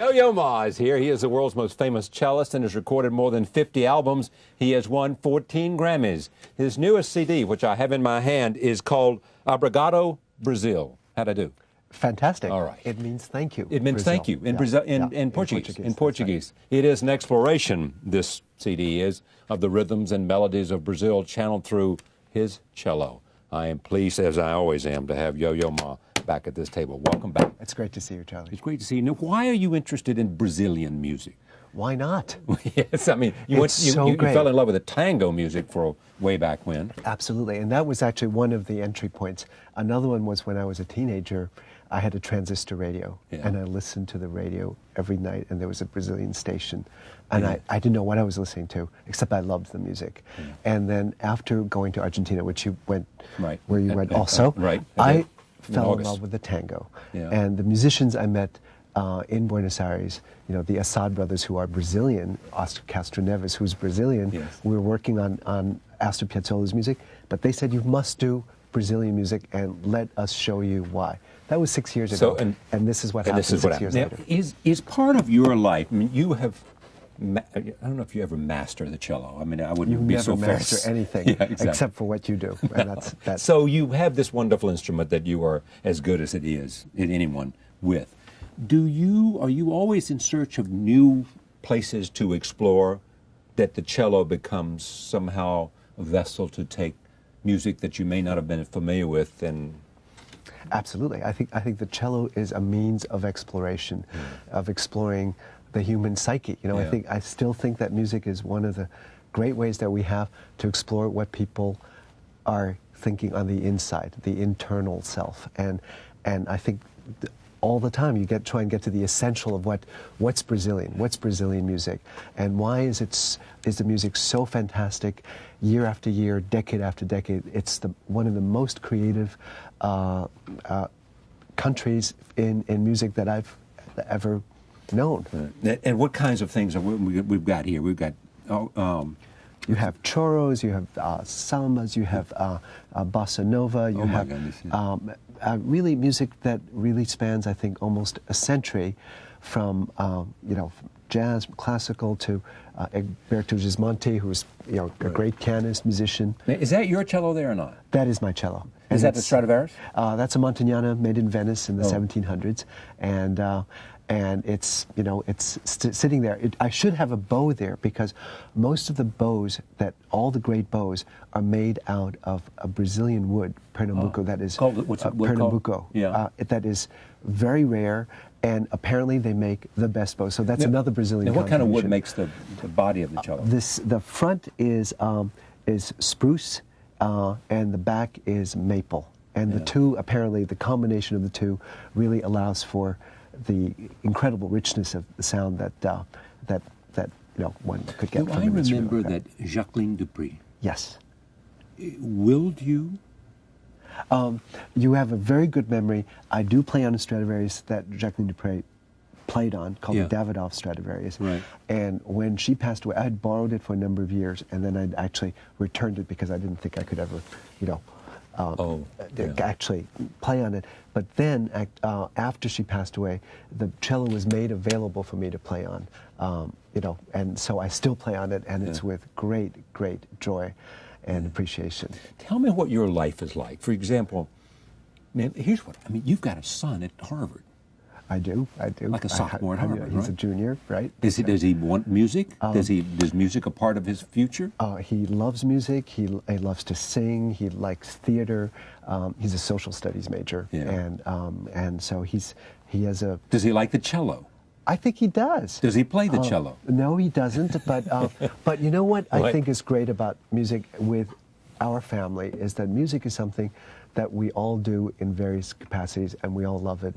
Yo-Yo Ma is here. He is the world's most famous cellist and has recorded more than 50 albums. He has won 14 Grammys. His newest CD, which I have in my hand, is called Obrigado Brazil. How'd I do? Fantastic. All right. It means thank you. It means Brazil. thank you in Brazil, in Portuguese. In Portuguese. Right. It is an exploration, this CD is, of the rhythms and melodies of Brazil channeled through his cello. I am pleased, as I always am, to have Yo-Yo Ma back at this table. Welcome back. It's great to see you, Charlie. It's great to see you. Now, why are you interested in Brazilian music? Why not? Yes, I mean, you fell in love with the tango music for way back when. Absolutely, and that was actually one of the entry points. Another one was when I was a teenager, I had a transistor radio, and I listened to the radio every night, and there was a Brazilian station. And I didn't know what I was listening to, except I loved the music. And then after going to Argentina, which you went, where you went also, I fell in love with the tango. And the musicians I met in Buenos Aires, you know, the Assad brothers, who are Brazilian, Oscar Castro Neves, who's Brazilian, we were working on Astor Piazzolla's music, but they said, you must do Brazilian music and let us show you why. That was 6 years ago, and this is what happened 6 years later. Is part of your life, I mean, you have, I don't know if you ever master the cello. I mean, I wouldn't be so fair. You never master anything except for what you do. And that's So you have this wonderful instrument that you are as good as it is in anyone with. Are you always in search of new places to explore, that the cello becomes somehow a vessel to take music that you may not have been familiar with? And absolutely, I think the cello is a means of exploration, of exploring the human psyche. You know, I still think that music is one of the great ways that we have to explore what people are thinking on the inside, the internal self, and I think all the time you try and get to the essential of what's Brazilian music, and why is the music so fantastic year after year, decade after decade. It's one of the most creative countries in music that I've ever known. And what kinds of things we've got here? We've got you have choros, you have sambas, you have bossa nova, you have really music that really spans, I think, almost a century, from jazz, classical, to Egberto Gismonti, who's a great pianist, musician. Now, is that your cello there or not? That is my cello. Is that the Stradivarius? That's a Montagnana made in Venice in the 1700s, and it's sitting there. I should have a bow there, because most of the bows, all the great bows, are made out of a Brazilian wood, Pernambuco. That is Pernambuco. That is very rare, and apparently they make the best bows. So that's another Brazilian. And what kind of wood makes the body of the cello? The front is spruce, and the back is maple. And the two, apparently, the combination of the two really allows for the incredible richness of the sound that one could get from I remember that Jacqueline du Pré. Yes. Willed you? You have a very good memory. I do play on a Stradivarius that Jacqueline du Pré played on, called the Davidoff Stradivarius. Right. And when she passed away, I had borrowed it for a number of years, and then I'd actually returned it because I didn't think I could ever, actually play on it. But then, after she passed away, the cello was made available for me to play on, and so I still play on it, and it's with great, great joy and appreciation. Tell me what your life is like. For example, man, you've got a son at Harvard. I do. Like a sophomore at Harvard, He's a junior, right? Does he want music? Is music a part of his future? He loves music. He loves to sing. He likes theater. He's a social studies major, and so he has a. Does he like the cello? I think he does. Does he play the cello? No, he doesn't. But you know what I think is great about music with our family is that music is something that we all do in various capacities, and we all love it.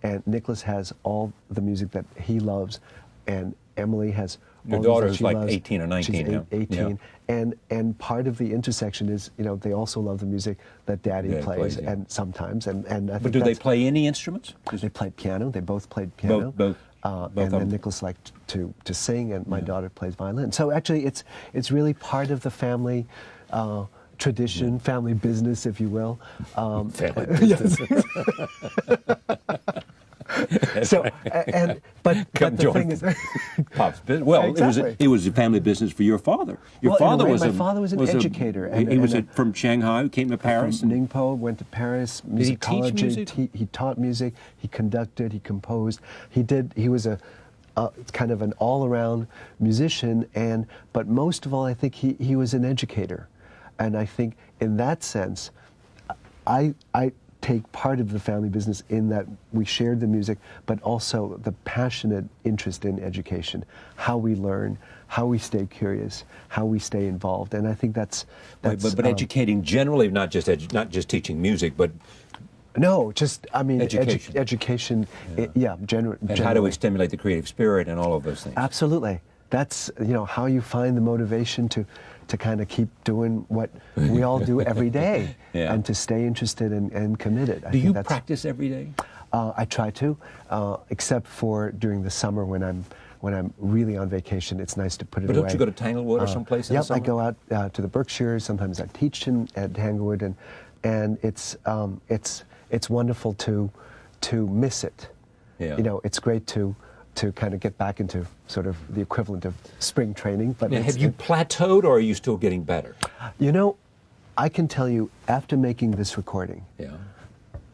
And Nicholas has all the music that he loves, and Emily has. Your daughter's like 18 or 19 She's now. 18, and part of the intersection is, they also love the music that Daddy plays, and sometimes, and I think. But do they play any instruments? They play piano. They both played piano. Both and then Nicholas liked to sing, and my daughter plays violin. So actually, it's really part of the family tradition, family business, if you will. Family business. So, but the thing is, Pop's business. Well, exactly. it was a family business for your father. Your well, father my was father was an educator. He was from Shanghai, came to Paris. From Ningpo, went to Paris, Did he teach musicology. music? He taught music. He conducted. He composed. He was a kind of an all-around musician, but most of all, I think he was an educator, and I think in that sense, I take part of the family business in that we shared the music, but also the passionate interest in education, how we learn, how we stay curious, how we stay involved, and I think that's but educating generally, not just teaching music, but no, just I mean education. Education, generally. And how do we stimulate the creative spirit and all of those things? Absolutely. That's how you find the motivation to kind of keep doing what we all do every day, and to stay interested and committed. Do you practice every day? I try to, except for during the summer when I'm really on vacation. It's nice to put it away. But don't you go to Tanglewood or someplace in the summer? I go out to the Berkshires. Sometimes I teach at Tanglewood, and it's wonderful to miss it. Yeah. It's great to kind of get back into sort of the equivalent of spring training. But now, have you plateaued, or are you still getting better? I can tell you, after making this recording,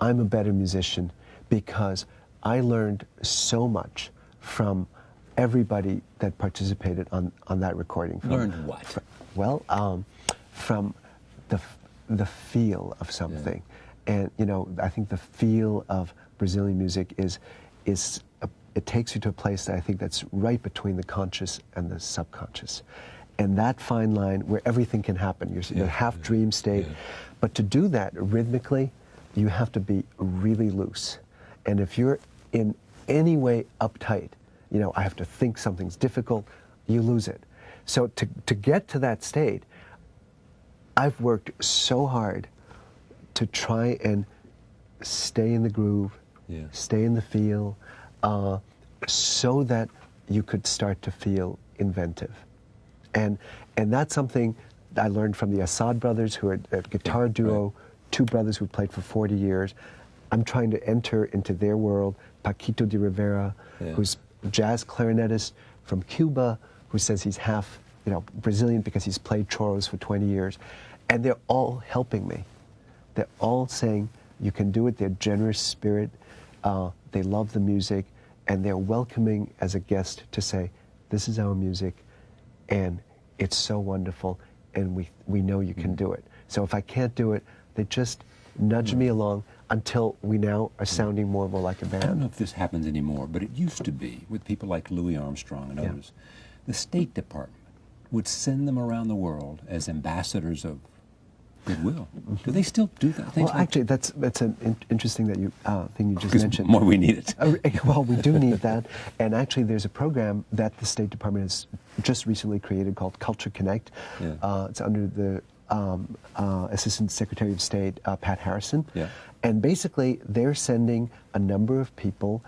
I'm a better musician because I learned so much from everybody that participated on that recording. Learned what? From the feel of something. And I think the feel of Brazilian music is it takes you to a place that I think that's right between the conscious and the subconscious, and that fine line where everything can happen. You're in a half dream state, but to do that rhythmically, you have to be really loose. And if you're in any way uptight, I have to think something's difficult, you lose it. So to get to that state, I've worked so hard to try and stay in the groove, stay in the feel, so that you could start to feel inventive. And that's something I learned from the Assad brothers, who are a guitar duo, two brothers who played for 40 years. I'm trying to enter into their world. Paquito de Rivera, who's a jazz clarinetist from Cuba, who says he's half Brazilian because he's played choros for 20 years. And they're all helping me. They're all saying, you can do it. They're generous spirit. They love the music. And they're welcoming as a guest to say, this is our music, and it's so wonderful, and we know you can do it. So if I can't do it, they just nudge me along until we now are sounding more and more like a band. I don't know if this happens anymore, but it used to be with people like Louis Armstrong and others. The State Department would send them around the world as ambassadors of goodwill. Do they still do that? Well, actually, that's an interesting thing you just mentioned. More we need it. Well, we do need that. And actually, there's a program that the State Department has just recently created called Culture Connect. It's under the Assistant Secretary of State, Pat Harrison. And basically, they're sending a number of people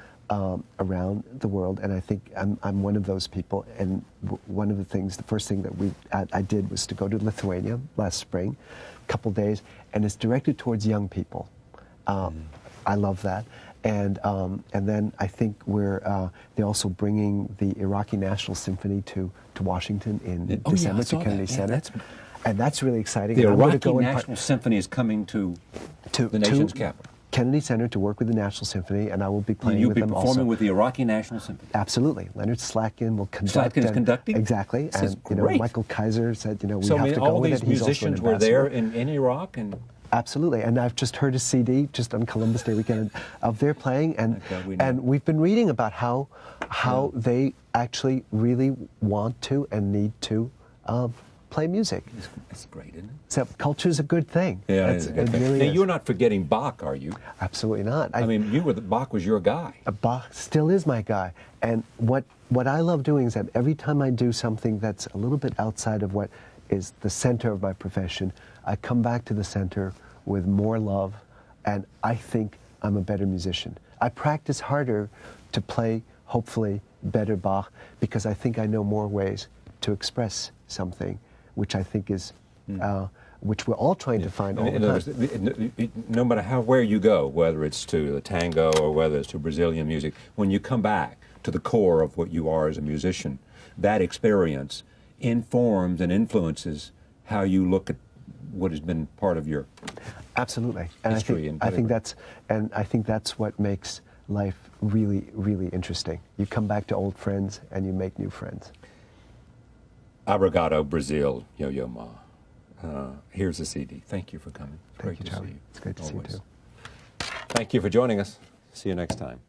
around the world, and I think I'm one of those people. And one of the things, the first thing that I did was to go to Lithuania last spring, a couple days, and it's directed towards young people. I love that. And then I think they're also bringing the Iraqi National Symphony to Washington in December to Kennedy Center. And that's really exciting. The Iraqi National Symphony is coming to the nation's capital. Kennedy Center to work with the National Symphony, and I will be playing with them also. You'll be performing with the Iraqi National Symphony? Absolutely. Leonard Slatkin will conduct. Slatkin is conducting? Exactly. This is great. Michael Kaiser said, we have to go with it. all these musicians were there in Iraq? Absolutely. And I've just heard a CD just on Columbus Day weekend of their playing, and we've been reading about how they actually really want to and need to play music. That's great, isn't it? So culture's a good thing. Yeah, it's a good thing. Now, you're not forgetting Bach, are you? Absolutely not. I mean, Bach was your guy. Bach still is my guy. And what I love doing is that every time I do something that's a little bit outside of what is the center of my profession, I come back to the center with more love, and I think I'm a better musician. I practice harder to play, hopefully, better Bach, because I think I know more ways to express something, which I think is which we're all trying to find all the In other time. words, no matter where you go, whether it's to the tango or whether it's to Brazilian music, when you come back to the core of what you are as a musician, that experience informs and influences how you look at what has been part of your Absolutely, and history. I think that's what makes life really, really interesting. You come back to old friends and you make new friends. Obrigado, Brazil, Yo-Yo Ma. Here's a CD. Thank you for coming. Thank you, Charlie. It's great to see you too. Thank you for joining us. See you next time.